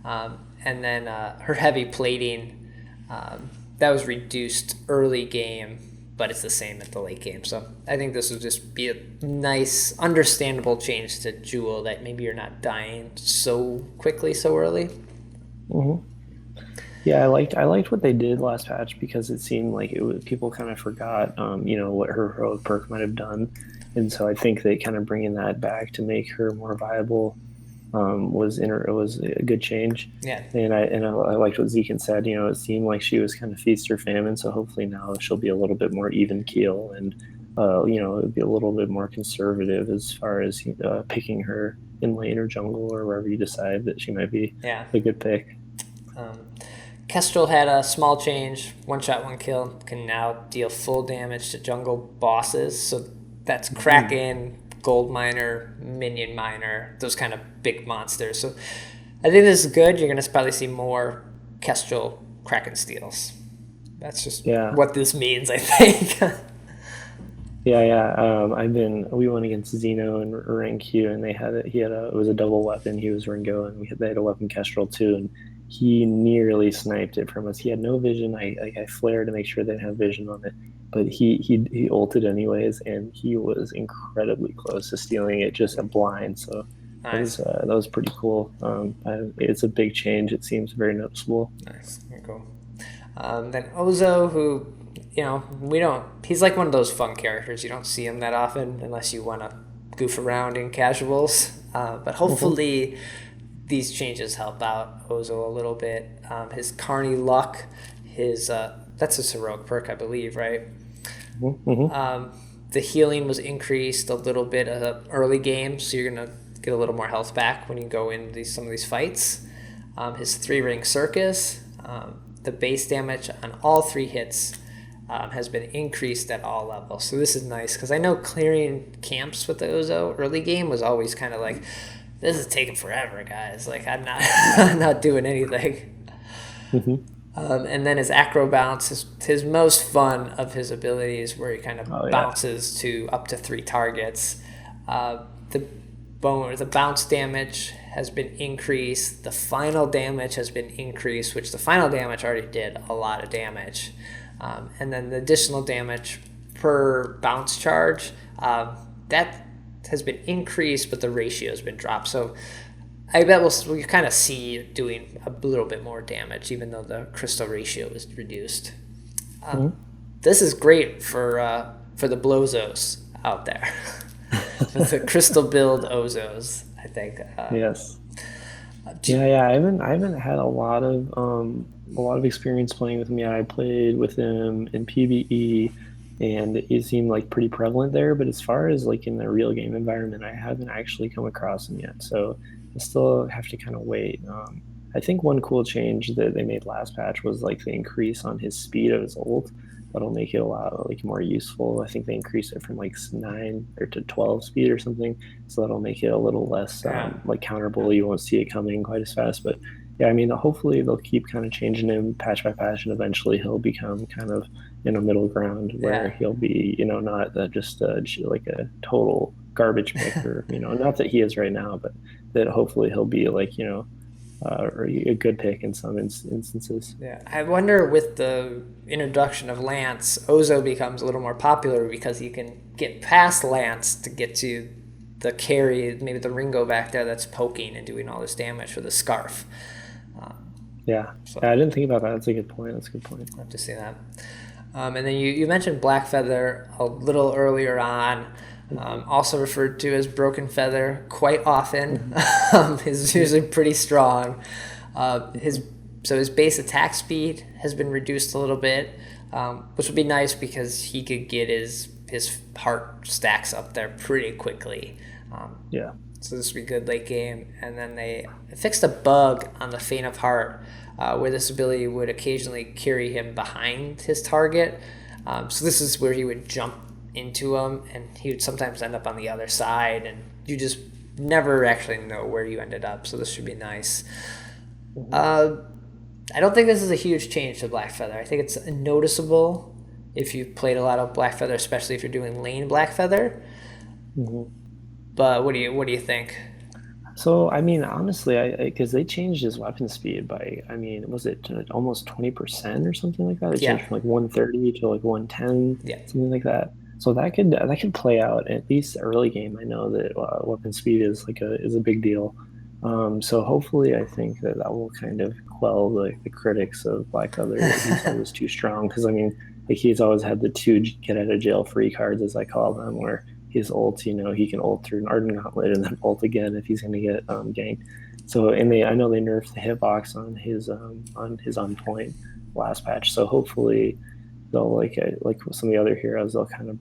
And then her heavy plating, that was reduced early game, but it's the same at the late game, so I think this will just be a nice, understandable change to Jewel, that maybe you're not dying so quickly so early. Yeah, I liked what they did last patch, because it seemed like people kind of forgot, what her heroic perk might have done, and so I think that kind of bringing that back to make her more viable was a good change. Yeah, and I liked what Zekin said. It seemed like she was kind of feast or famine, so hopefully now she'll be a little bit more even keel, and it'll be a little bit more conservative as far as picking her in lane or jungle or wherever you decide that she might be a good pick. Kestrel had a small change. One shot, one kill. Can now deal full damage to jungle bosses. So that's Kraken, Gold Miner, Minion Miner, those kind of big monsters. So I think this is good. You're going to probably see more Kestrel Kraken steals. That's just what this means, I think. We went against Xeno in rank Q, and it was a double weapon. He was Ringo, and they had a weapon Kestrel too, and he nearly sniped it from us. He had no vision. I flared to make sure they didn't have vision on it, but he ulted anyways, and he was incredibly close to stealing it, just a blind. So nice. That was pretty cool. It's a big change. It seems very noticeable. Nice, very cool. Then Ozo, who he's like one of those fun characters. You don't see him that often unless you want to goof around in casuals. But hopefully these changes help out Ozo a little bit. His Carney Luck, that's his heroic perk, I believe, right? The healing was increased a little bit early game, so you're going to get a little more health back when you go into some of these fights. His 3-ring Circus, the base damage on all 3 hits has been increased at all levels. So this is nice, because I know clearing camps with the Ozo early game was always kind of like, this is taking forever, guys. Like, I'm not doing anything. And then his Acro Bounce, his most fun of his abilities, where he kind of bounces to up to 3 targets. The bounce damage has been increased. The final damage has been increased, which the final damage already did a lot of damage. And then the additional damage per bounce charge, that has been increased, but the ratio has been dropped. So I bet we'll kind of see doing a little bit more damage, even though the crystal ratio is reduced. This is great for the Blozos out there. The crystal build Ozos, I think. Yes. I haven't had a lot of experience playing with him. I played with him in PvE, and it seemed like pretty prevalent there. But as far as like in the real game environment, I haven't actually come across him yet. So I still have to kind of wait. I think one cool change that they made last patch was like the increase on his speed of his ult. That'll make it a lot like more useful. I think they increased it from like 9 or to 12 speed or something. So that'll make it a little less like counterable. You won't see it coming quite as fast. But yeah, I mean, hopefully they'll keep kind of changing him patch by patch, and eventually he'll become kind of in a middle ground where he'll be, not just like a total garbage maker. Not that he is right now, but that hopefully he'll be like, a good pick in some instances. Yeah, I wonder with the introduction of Lance, Ozo becomes a little more popular because you can get past Lance to get to the carry, maybe the Ringo back there that's poking and doing all this damage with the Scarf. I didn't think about that. That's a good point. I'll have to see that. And then you mentioned Black Feather a little earlier on. Also referred to as Broken Feather quite often. He's usually pretty strong. His base attack speed has been reduced a little bit, which would be nice because he could get his heart stacks up there pretty quickly. So this would be good late game. And then they fixed a bug on the Faint of Heart, where this ability would occasionally carry him behind his target. So this is where he would jump into him, and he would sometimes end up on the other side, and you just never actually know where you ended up. So this should be nice. I don't think this is a huge change to Blackfeather. I think it's noticeable if you've played a lot of Blackfeather, especially if you're doing lane Blackfeather. But what do you think? So, I mean, honestly, because they changed his weapon speed by, I mean, was it almost 20% or something like that? They changed from like 130 to like 110, something like that. So that could play out at least early game. I know that weapon speed is a big deal. So hopefully, I think that will kind of quell the critics of Blackfeather. He's always too strong, because I mean, like, he's always had the two get out of jail free cards, as I call them, where his ult, he can ult through an Ardent Gauntlet and then ult again if he's going to get ganked. So, and I know they nerfed the hitbox on his on point last patch. So hopefully they'll like some of the other heroes, they'll kind of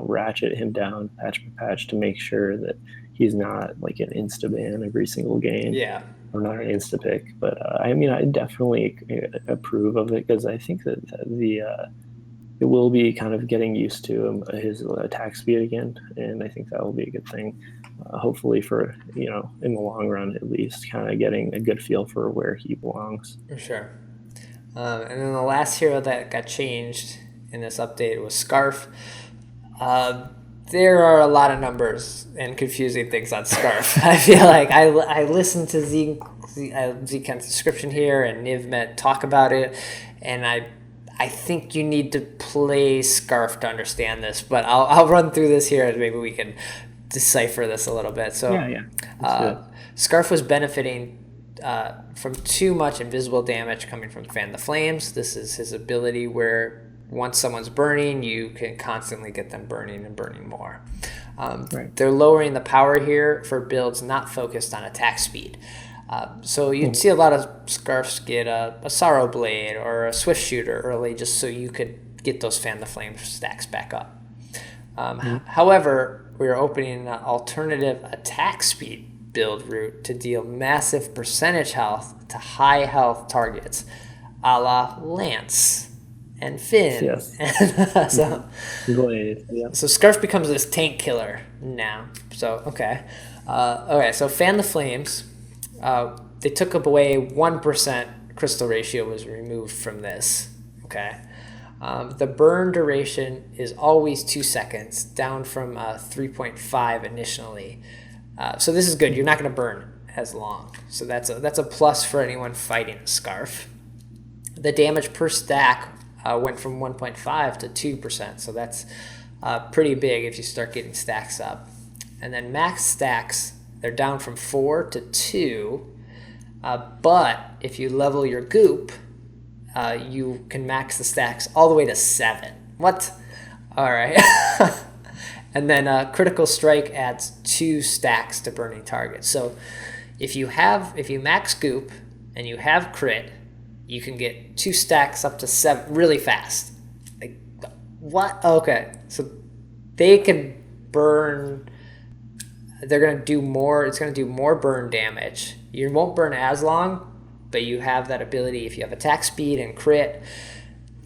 ratchet him down patch by patch to make sure that he's not like an insta ban every single game. Yeah. Or not an insta pick. But I mean, I definitely approve of it, because I think that it will be kind of getting used to his attack speed again, and I think that will be a good thing. Hopefully for, in the long run at least, kind of getting a good feel for where he belongs. For sure. And then the last hero that got changed in this update was Scarf. There are a lot of numbers and confusing things on Scarf. I feel like I listened to Zken's description here and Nivmet talk about it, and I think you need to play Scarf to understand this, but I'll run through this here and maybe we can decipher this a little bit. So Scarf was benefiting from too much invisible damage coming from Fan the Flames. This is his ability where once someone's burning, you can constantly get them burning and burning more. They're lowering the power here for builds not focused on attack speed. So you'd see a lot of Scarfs get a Sorrow Blade or a Swift Shooter early, just so you could get those Fan the Flame stacks back up. However, we are opening an alternative attack speed build route to deal massive percentage health to high health targets, a la Lance and Finn. Yes. So Scarf becomes this tank killer now. So so Fan the Flames. They took away 1% crystal ratio was removed from this. Okay. The burn duration is always 2 seconds, down from 3.5 initially. So this is good. You're not going to burn as long. So that's a plus for anyone fighting a Scarf. The damage per stack went from 1.5 to 2%. So that's pretty big if you start getting stacks up. And then max stacks, they're down from 4 to 2. But if you level your goop, you can max the stacks all the way to 7. What? All right. And then critical strike adds 2 stacks to burning targets. So if you max goop and you have crit, you can get 2 stacks up to 7 really fast. Like, what? Okay. So they can burn. They're going to do more. It's going to do more burn damage. You won't burn as long, but you have that ability, if you have attack speed and crit,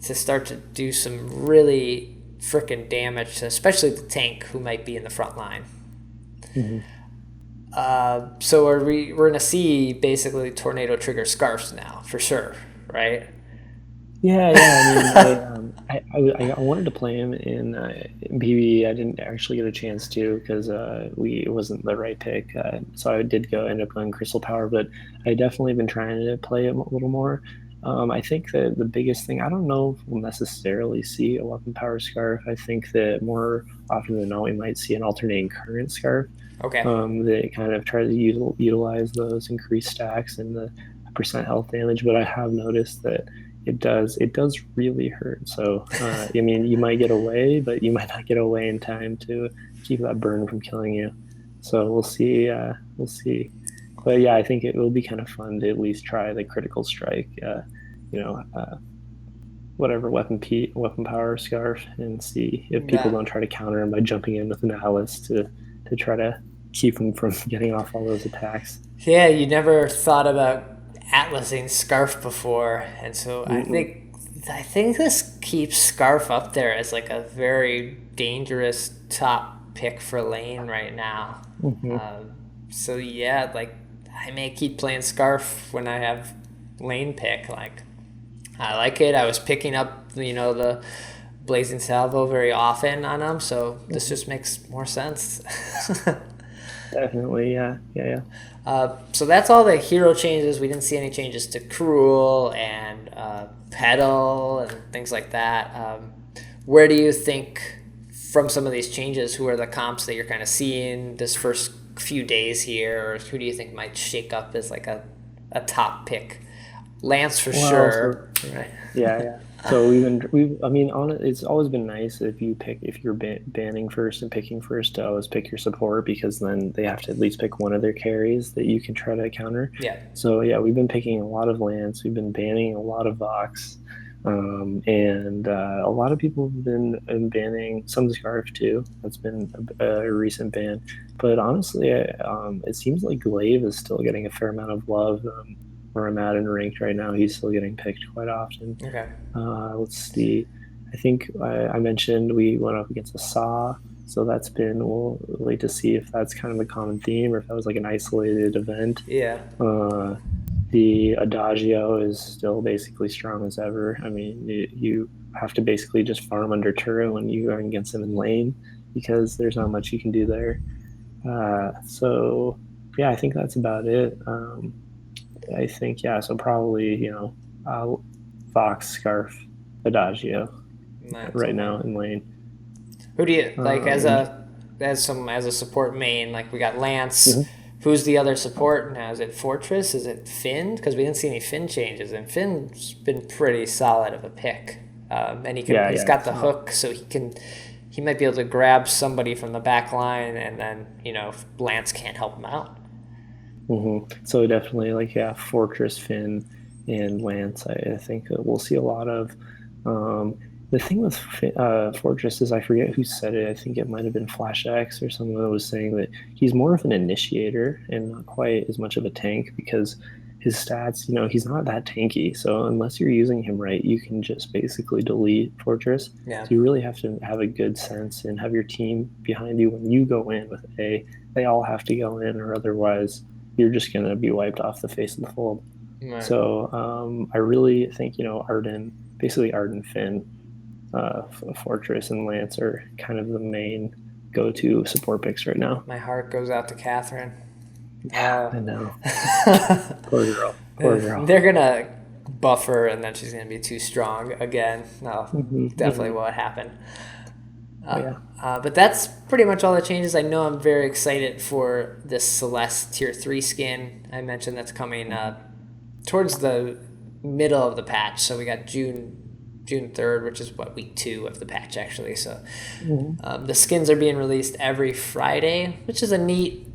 to start to do some really freaking damage to especially the tank who might be in the front line. So we're going to see basically tornado trigger Scarfs now, for sure, right? Yeah. I mean, I wanted to play him in PvE. I didn't actually get a chance to, because it wasn't the right pick. So I did end up going Crystal Power, but I definitely been trying to play him a little more. I think that the biggest thing, I don't know if we'll necessarily see a weapon power Scarf. I think that more often than not, we might see an alternating current Scarf. Okay. They kind of try to utilize those increased stacks and the percent health damage, but I have noticed that it does really hurt. So I mean, you might get away, but you might not get away in time to keep that burn from killing you. So we'll see. But yeah, I think it will be kind of fun to at least try the critical strike, whatever weapon power Scarf, and see if people don't try to counter him by jumping in with an Alice to try to keep him from getting off all those attacks. Yeah, you never thought about Atlasing Scarf before, and so I think this keeps Scarf up there as like a very dangerous top pick for lane right now. So yeah, like I may keep playing Scarf when I have lane pick. Like I like it. I was picking up, the Blazing Salvo very often on them, so this just makes more sense. Definitely, yeah. So that's all the hero changes. We didn't see any changes to Cruel and Pedal and things like that. Where do you think, from some of these changes, who are the comps that you're kind of seeing this first few days here, or who do you think might shake up as like a top pick? Lance for sure. Right. Yeah. So it's always been nice if you're banning first and picking first to always pick your support, because then they have to at least pick one of their carries that you can try to counter. Yeah. So yeah, we've been picking a lot of Lance. We've been banning a lot of Vox, and a lot of people have been banning some Scarf too. That's been a recent ban. But honestly, it seems like Glaive is still getting a fair amount of love. Where I'm at in ranked right now, he's still getting picked quite often. Okay. Let's see. I think I mentioned we went up against a Saw, so we'll wait to see if that's kind of a common theme or if that was like an isolated event. Yeah. The Adagio is still basically strong as ever. I mean, you have to basically just farm under turret when you are against him in lane, because there's not much you can do there. So yeah, I think that's about it. I think, yeah, so probably, Vox, Scarf, Adagio right now in lane. Who do you like as a support main? Like we got Lance. Mm-hmm. Who's the other support now? Is it Fortress? Is it Finn? Because we didn't see any Finn changes, and Finn's been pretty solid of a pick. And he's got the hook, so he might be able to grab somebody from the back line, and then Lance can't help him out. So definitely, Fortress, Finn, and Lance. I think we'll see a lot of. The thing with Fortress is, I forget who said it. I think it might have been Flash X or someone that was saying that he's more of an initiator and not quite as much of a tank, because his stats, he's not that tanky. So unless you're using him right, you can just basically delete Fortress. Yeah. So you really have to have a good sense and have your team behind you when you go in with A. They all have to go in, or otherwise you're just going to be wiped off the face of the fold. Right. So I really think, Arden, Finn, Fortress, and Lance are kind of the main go-to support picks right now. My heart goes out to Catherine. I know. Poor girl. They're going to buffer, and then she's going to be too strong again. No, definitely what happened. But that's pretty much all the changes. I know I'm very excited for this Celeste Tier 3 skin. I mentioned that's coming towards the middle of the patch. So we got June 3rd, which is week 2 of the patch, actually. So the skins are being released every Friday, which is a neat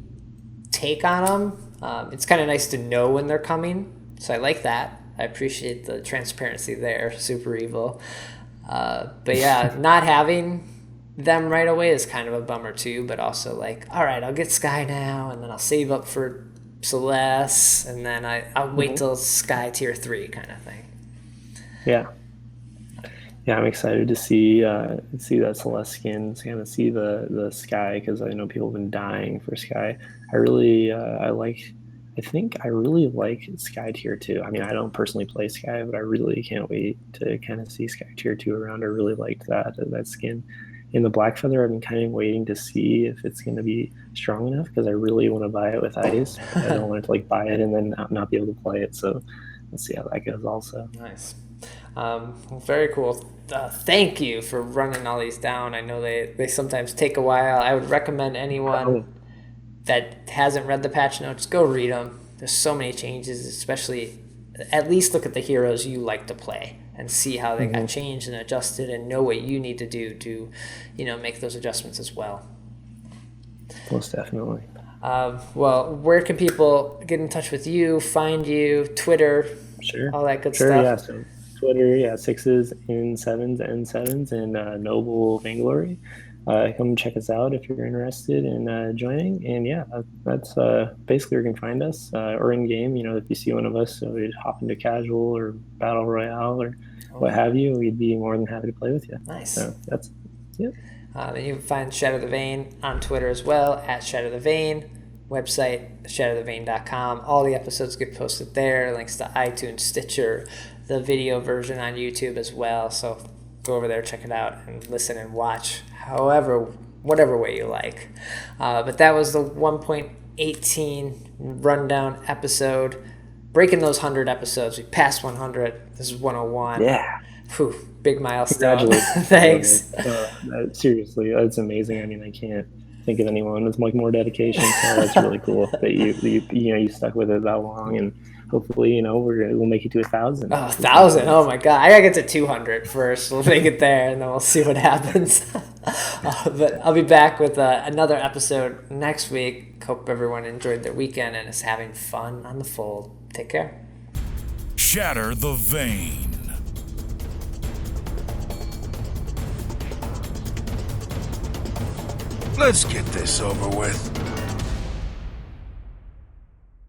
take on them. It's kind of nice to know when they're coming. So I like that. I appreciate the transparency there. Super Evil. But yeah, not having them right away is kind of a bummer too, but also all right, I'll get Sky now, and then I'll save up for Celeste, and then I'll wait till Sky Tier 3 kind of thing. Yeah, I'm excited to see that Celeste skin, kind of see the Sky, because I know people have been dying for Sky. I really like Sky Tier 2. I mean, I don't personally play Sky, but I really can't wait to kind of see Sky Tier 2 around. I really liked that skin. In the Black Feather, I've been kind of waiting to see if it's going to be strong enough, because I really want to buy it with ice. I don't want to buy it and then not be able to play it. So we'll see how that goes also. Nice. Very cool. Thank you for running all these down. I know they sometimes take a while. I would recommend anyone that hasn't read the patch notes, go read them. There's so many changes, especially at least look at the heroes you like to play and see how they got changed and adjusted, and know what you need to do to, make those adjustments as well. Most definitely. Well, where can people get in touch with you, find you, Twitter, all that good stuff? Yeah. So Twitter, SixesNSevens, and Noble Vainglory. Come check us out if you're interested in joining. And yeah, that's basically where you can find us, or in game. If you see one of us, so we'd hop into casual or battle royale or what have you, we'd be more than happy to play with you. Nice. So that's it. And you can find Shatter the Vain on Twitter as well, at Shatter the Vain. Website, shatterthevain.com. All the episodes get posted there. Links to iTunes, Stitcher, the video version on YouTube as well. So go over there, check it out, and listen and watch whatever way you like. But that was the 1.18 rundown episode. Breaking those 100 episodes. We passed 100. This is 101. Yeah. Whew, big milestone. Congratulations. Thanks. Seriously, that's amazing. I mean, I can't think of anyone with like more dedication. So that's really cool that you stuck with it that long, and hopefully we'll make it to 1,000. 1,000! Oh my god, I gotta get to 200 first. We'll make it there, and then we'll see what happens. But I'll be back with another episode next week. Hope everyone enjoyed their weekend and is having fun on the fold. Take care. Shatter the Vain. Let's get this over with.